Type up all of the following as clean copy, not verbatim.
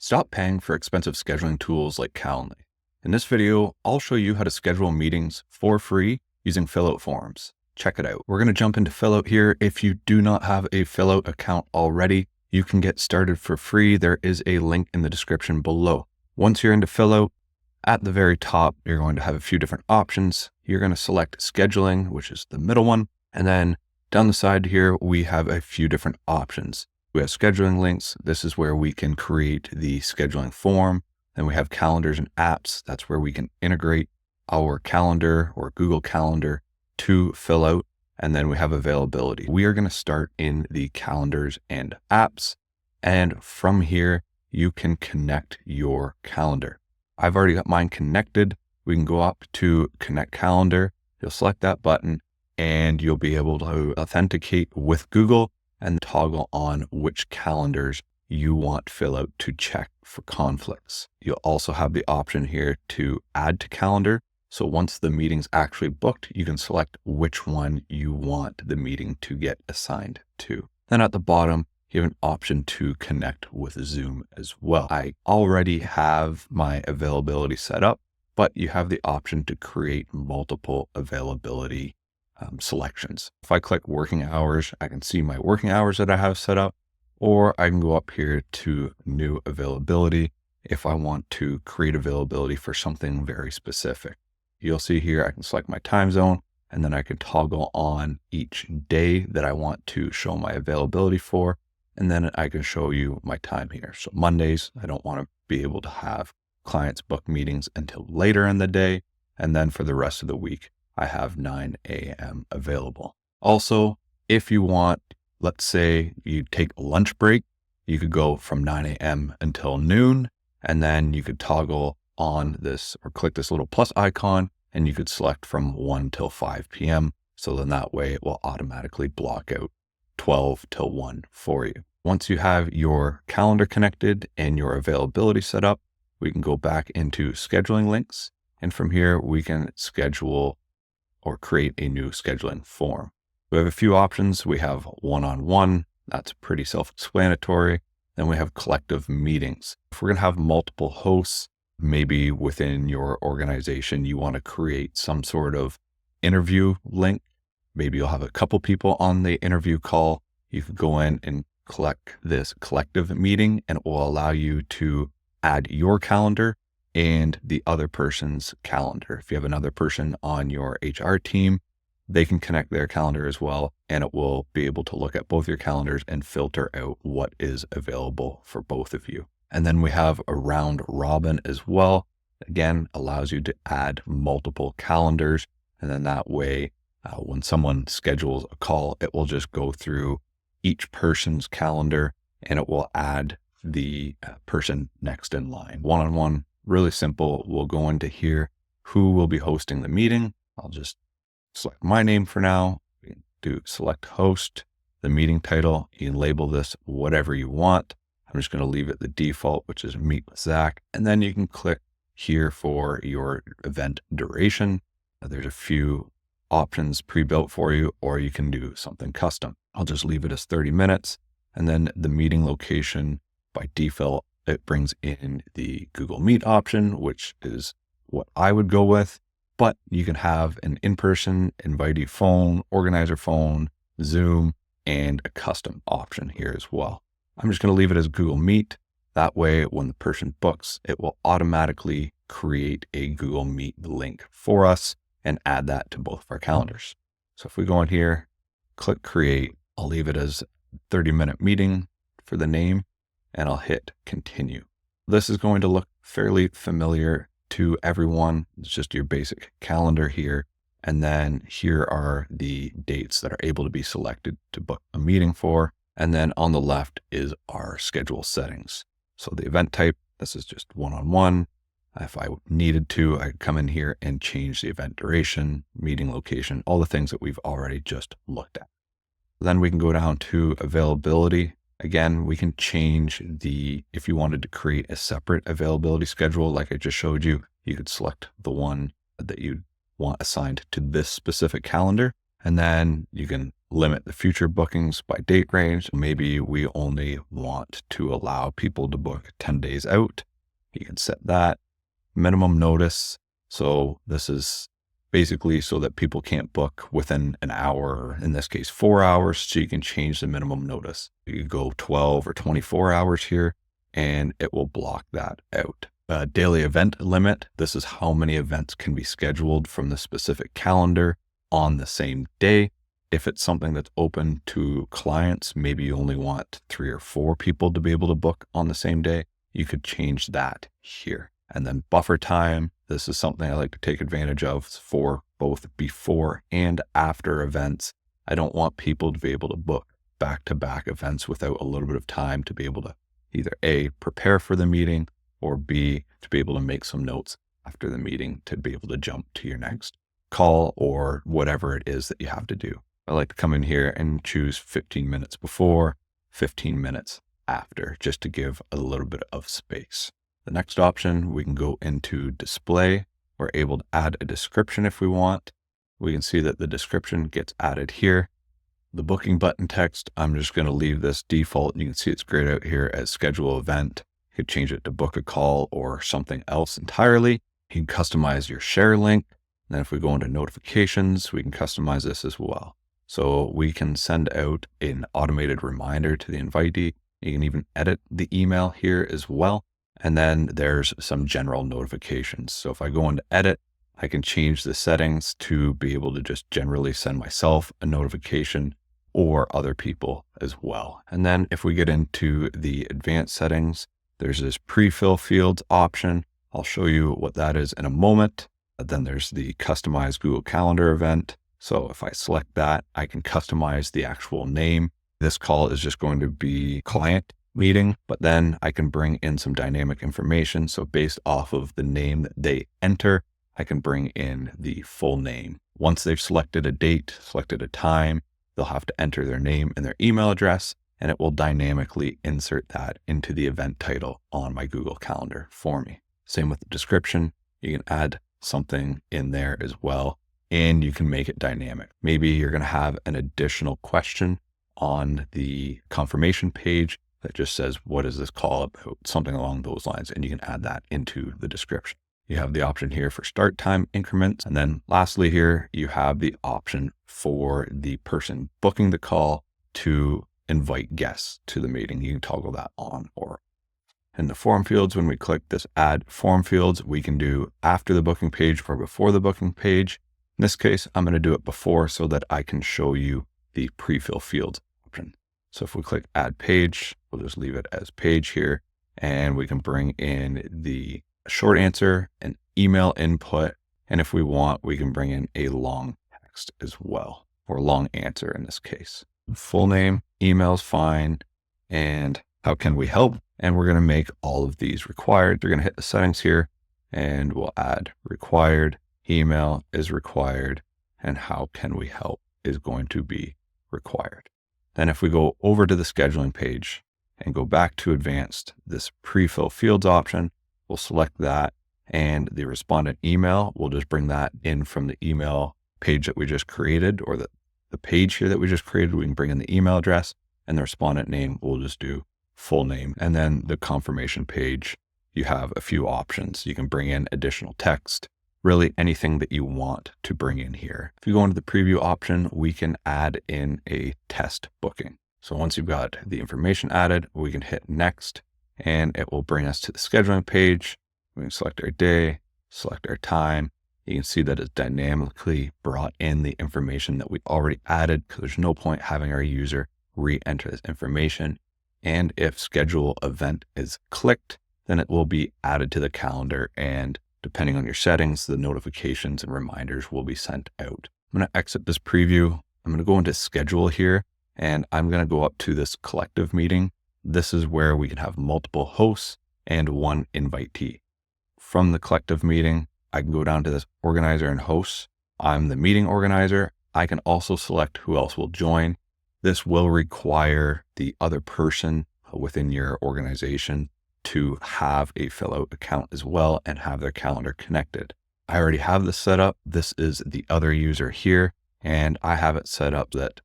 Stop paying for expensive scheduling tools like Calendly. In this video, I'll show you how to schedule meetings for free using FIllout forms. Check it out. We're going to jump into FIllout here. If you do not have a FIllout account already, you can get started for free. There is a link in the description below. Once you're into FIllout, at the very top, you're going to have a few different options. You're going to select scheduling, which is the middle one. And then down the side here, we have a few different options. We have scheduling links. This is where we can create the scheduling form. Then we have calendars and apps. That's where we can integrate our calendar or Google Calendar to FIllout. And then we have availability. We are going to start in the calendars and apps. And from here, you can connect your calendar. I've already got mine connected. We can go up to connect calendar. You'll select that button and you'll be able to authenticate with Google and toggle on which calendars you want FIllout to check for conflicts. You'll also have the option here to add to calendar. So once the meeting's actually booked, you can select which one you want the meeting to get assigned to. Then at the bottom, you have an option to connect with Zoom as well. I already have my availability set up, but you have the option to create multiple availability selections. If I click working hours, I can see my working hours that I have set up, or I can go up here to new availability if I want to create availability for something very specific. You'll see here, I can select my time zone, and then I can toggle on each day that I want to show my availability for. And then I can show you my time here. So Mondays, I don't want to be able to have clients book meetings until later in the day. And then for the rest of the week, I have 9 a.m. available. Also, if you want, let's say you take a lunch break, you could go from 9 a.m. until noon, and then you could toggle on this or click this little plus icon, and you could select from 1 till 5 p.m. So then that way it will automatically block out 12 till 1 for you. Once you have your calendar connected and your availability set up, we can go back into scheduling links. And from here, we can schedule or create a new scheduling form. We have a few options. We have one-on-one. That's pretty self-explanatory. Then we have collective meetings. If we're going to have multiple hosts, maybe within your organization, you want to create some sort of interview link. Maybe you'll have a couple people on the interview call. You could go in and collect this collective meeting, and it will allow you to add your calendar and the other person's calendar. If you have another person on your HR team, they can connect their calendar as well, and it will be able to look at both your calendars and filter out what is available for both of you. And then we have a round robin as well. Again, allows you to add multiple calendars. And then that way, when someone schedules a call, it will just go through each person's calendar and it will add the person next in line. One-on-one, really simple. We'll go into here, who will be hosting the meeting. I'll just select my name for now. We can do select host, the meeting title. You can label this whatever you want. I'm just going to leave it the default, which is Meet with Zach. And then you can click here for your event duration. There's a few options pre-built for you, or you can do something custom. I'll just leave it as 30 minutes. And then the meeting location, by default, it brings in the Google Meet option, which is what I would go with. But you can have an in-person, invitee phone, organizer phone, Zoom, and a custom option here as well. I'm just going to leave it as Google Meet. That way, when the person books, it will automatically create a Google Meet link for us and add that to both of our calendars. So if we go in here, click create, I'll leave it as 30-minute meeting for the name, and I'll hit continue. This is going to look fairly familiar to everyone. It's just your basic calendar here. And then here are the dates that are able to be selected to book a meeting for. And then on the left is our schedule settings. So the event type, this is just one-on-one. If I needed to, I could come in here and change the event duration, meeting location, all the things that we've already just looked at. Then we can go down to availability. Again, we can change if you wanted to create a separate availability schedule, like I just showed you, you could select the one that you want assigned to this specific calendar. And then you can limit the future bookings by date range. Maybe we only want to allow people to book 10 days out. You can set that. Minimum notice. So this is basically so that people can't book within an hour, or in this case, 4 hours. So you can change the minimum notice. You go 12 or 24 hours here, and it will block that out. Daily event limit. This is how many events can be scheduled from the specific calendar on the same day. If it's something that's open to clients, maybe you only want 3 or 4 people to be able to book on the same day. You could change that here. And then buffer time. This is something I like to take advantage of for both before and after events. I don't want people to be able to book back-to-back events without a little bit of time to be able to either A, prepare for the meeting, or B, to be able to make some notes after the meeting to be able to jump to your next call or whatever it is that you have to do. I like to come in here and choose 15 minutes before, 15 minutes after, just to give a little bit of space. The next option, we can go into display. We're able to add a description if we want. We can see that the description gets added here. The booking button text, I'm just going to leave this default. You can see it's grayed out here as schedule event. You could change it to book a call or something else entirely. You can customize your share link. And then if we go into notifications, we can customize this as well. So we can send out an automated reminder to the invitee. You can even edit the email here as well. And then there's some general notifications. So if I go into edit, I can change the settings to be able to just generally send myself a notification or other people as well. And then if we get into the advanced settings, there's this pre-fill fields option. I'll show you what that is in a moment. Then there's the customize Google Calendar event. So if I select that, I can customize the actual name. This call is just going to be client meeting, but then I can bring in some dynamic information. So based off of the name that they enter, I can bring in the full name. Once they've selected a date, selected a time, they'll have to enter their name and their email address, and it will dynamically insert that into the event title on my Google Calendar for me. Same with the description. You can add something in there as well, and you can make it dynamic. Maybe you're going to have an additional question on the confirmation page that just says, what is this call about? Something along those lines. And you can add that into the description. You have the option here for start time increments. And then lastly here, you have the option for the person booking the call to invite guests to the meeting. You can toggle that on or off. In the form fields, when we click this add form fields, we can do after the booking page or before the booking page. In this case, I'm going to do it before so that I can show you the pre-fill fields option. So if we click add page, we'll just leave it as page here, and we can bring in the short answer and email input. And if we want, we can bring in a long text as well, or long answer in this case. Full name, email's fine. And how can we help? And we're going to make all of these required. They're going to hit the settings here, and we'll add required, email is required, and how can we help is going to be required. Then if we go over to the scheduling page and go back to advanced, this pre-fill fields option, we'll select that, and the respondent email, we'll just bring that in from the email page that we just created, or the page here that we just created. We can bring in the email address, and the respondent name, we'll just do full name. And then the confirmation page, you have a few options. You can bring in additional text, really anything that you want to bring in here. If you go into the preview option, we can add in a test booking. So once you've got the information added, we can hit next, and it will bring us to the scheduling page. We can select our day, select our time. You can see that it's dynamically brought in the information that we already added, because there's no point having our user re-enter this information. And if schedule event is clicked, then it will be added to the calendar, and depending on your settings, the notifications and reminders will be sent out. I'm going to exit this preview. I'm going to go into schedule here, and I'm going to go up to this collective meeting. This is where we can have multiple hosts and one invitee. From the collective meeting, I can go down to this organizer and hosts. I'm the meeting organizer. I can also select who else will join. This will require the other person within your organization to have a FIllout account as well and have their calendar connected. I already have this set up. This is the other user here. And I have it set up that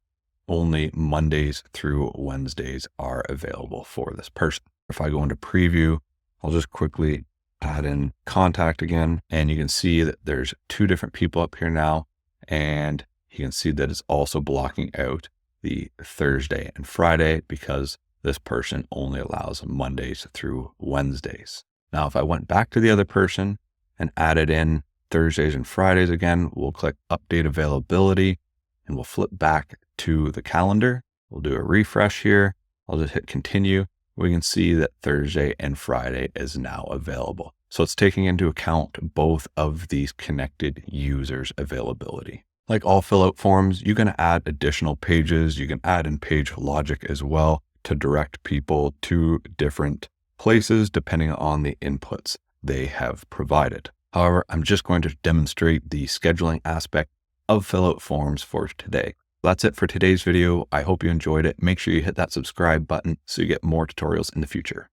only Mondays through Wednesdays are available for this person. If I go into preview, I'll just quickly add in contact again, and you can see that there's 2 different people up here now. And you can see that it's also blocking out the Thursday and Friday because this person only allows Mondays through Wednesdays. Now, if I went back to the other person and added in Thursdays and Fridays again, we'll click update availability and we'll flip back to the calendar. We'll do a refresh here. I'll just hit continue. We can see that Thursday and Friday is now available. So it's taking into account both of these connected users' availability. Like all FIllout forms, you can add additional pages. You can add in page logic as well to direct people to different places depending on the inputs they have provided. However, I'm just going to demonstrate the scheduling aspect of FIllout forms for today. That's it for today's video. I hope you enjoyed it. Make sure you hit that subscribe button so you get more tutorials in the future.